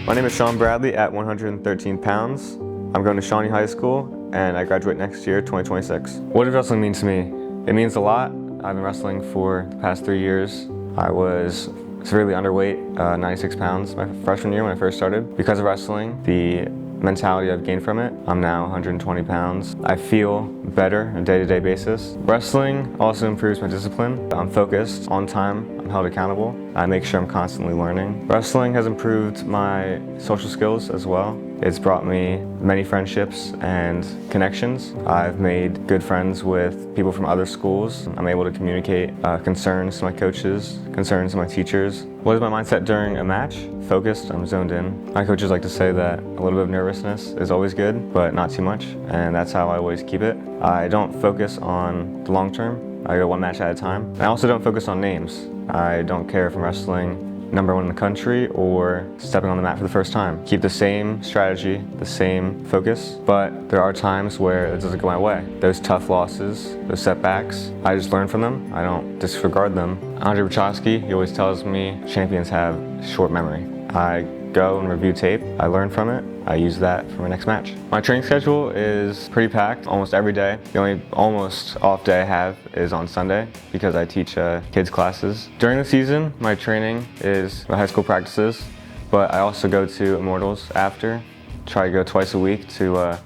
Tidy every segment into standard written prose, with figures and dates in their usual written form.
My name is Sean Bradley at 113 pounds. I'm going to Shawnee High School and I graduate next year, 2026. What does wrestling mean to me? It means a lot. I've been wrestling for the past 3 years. I was severely underweight, 96 pounds my freshman year when I first started. Because of wrestling, the mentality I've gained from it, I'm now 120 pounds. I feel better on a day-to-day basis. Wrestling also improves my discipline. I'm focused, on time, I'm held accountable. I make sure I'm constantly learning. Wrestling has improved my social skills as well. It's brought me many friendships and connections. I've made good friends with people from other schools. I'm able to communicate concerns to my coaches, concerns to my teachers. What is my mindset during a match? Focused, I'm zoned in. My coaches like to say that a little bit of nervousness is always good, but not too much, and that's how I always keep it. I don't focus on the long term. I go one match at a time. I also don't focus on names. I don't care if I'm wrestling #1 in the country or stepping on the mat for the first time. Keep the same strategy, the same focus, but there are times where it doesn't go my way. Those tough losses, those setbacks, I just learn from them. I don't disregard them. Andre Wachowski, he always tells me champions have short memory. I go and review tape, I learn from it, I use that for my next match. My training schedule is pretty packed almost every day. The only almost off day I have is on Sunday because I teach kids classes. During the season, my training is my high school practices, but I also go to Immortals after. Try to go twice a week to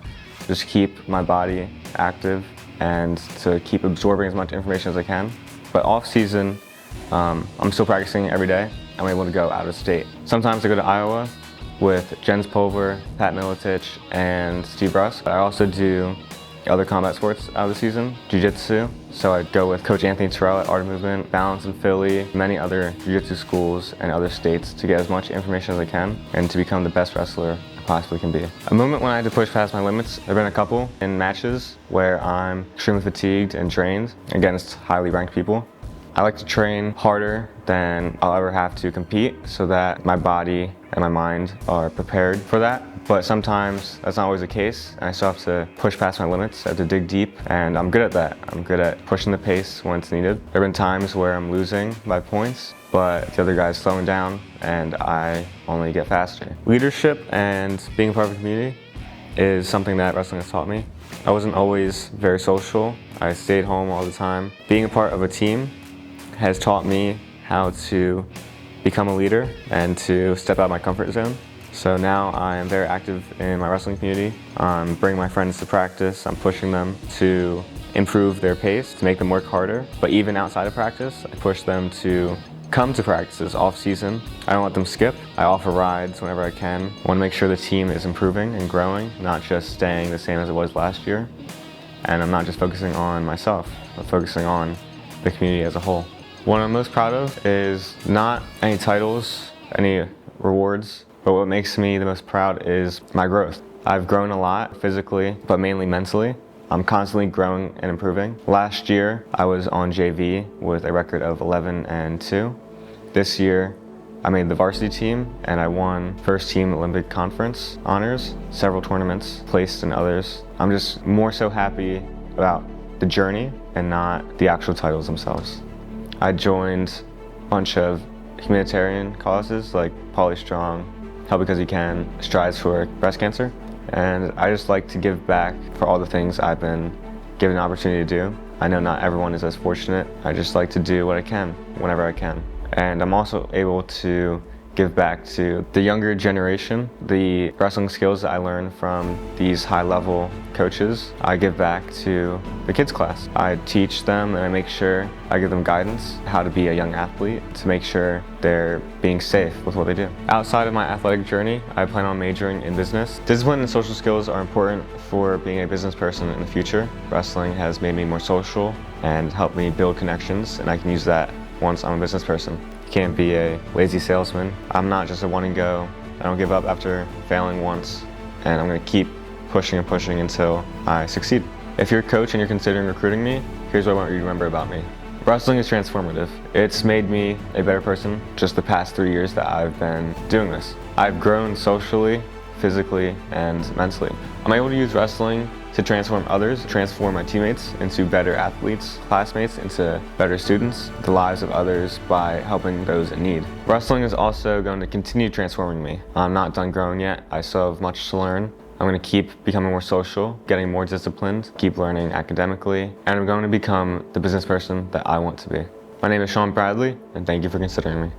just keep my body active and to keep absorbing as much information as I can. But off season, I'm still practicing every day. I'm able to go out of state. Sometimes I go to Iowa with Jens Pulver, Pat Militich, and Steve Russ. I also do other combat sports out of the season, jiu-jitsu. So I go with Coach Anthony Terrell at Art of Movement, Balance in Philly, many other jiu-jitsu schools and other states to get as much information as I can and to become the best wrestler I possibly can be. A moment when I had to push past my limits, there have been a couple in matches where I'm extremely fatigued and drained against highly ranked people. I like to train harder than I'll ever have to compete so that my body and my mind are prepared for that. But sometimes that's not always the case, and I still have to push past my limits. I have to dig deep, and I'm good at that. I'm good at pushing the pace when it's needed. There have been times where I'm losing by points, but the other guy's slowing down, and I only get faster. Leadership and being a part of a community is something that wrestling has taught me. I wasn't always very social. I stayed home all the time. Being a part of a team has taught me how to become a leader and to step out of my comfort zone. So now I am very active in my wrestling community. I'm bringing my friends to practice. I'm pushing them to improve their pace, to make them work harder. But even outside of practice, I push them to come to practices off season. I don't let them skip. I offer rides whenever I can. I want to make sure the team is improving and growing, not just staying the same as it was last year. And I'm not just focusing on myself, but focusing on the community as a whole. What I'm most proud of is not any titles, any rewards, but what makes me the most proud is my growth. I've grown a lot physically, but mainly mentally. I'm constantly growing and improving. Last year, I was on JV with a record of 11-2. This year, I made the varsity team and I won first team Olympic conference honors, several tournaments, placed in others. I'm just more so happy about the journey and not the actual titles themselves. I joined a bunch of humanitarian causes like Polly Strong, Help Because You Can, Strides for Breast Cancer, and I just like to give back for all the things I've been given an opportunity to do. I know not everyone is as fortunate. I just like to do what I can, whenever I can. And I'm also able to give back to the younger generation. The wrestling skills that I learned from these high-level coaches, I give back to the kids class. I teach them and I make sure I give them guidance how to be a young athlete to make sure they're being safe with what they do. Outside of my athletic journey, I plan on majoring in business. Discipline and social skills are important for being a business person in the future. Wrestling has made me more social and helped me build connections, and I can use that once I'm a business person. You can't be a lazy salesman. I'm not just a one and go. I don't give up after failing once, and I'm gonna keep pushing and pushing until I succeed. If you're a coach and you're considering recruiting me, here's what I want you to remember about me. Wrestling is transformative. It's made me a better person just the past 3 years that I've been doing this. I've grown socially, physically and mentally. I'm able to use wrestling to transform others, transform my teammates into better athletes, classmates into better students, the lives of others by helping those in need. Wrestling is also going to continue transforming me. I'm not done growing yet. I still have much to learn. I'm going to keep becoming more social, getting more disciplined, keep learning academically, and I'm going to become the business person that I want to be. My name is Sean Bradley, and thank you for considering me.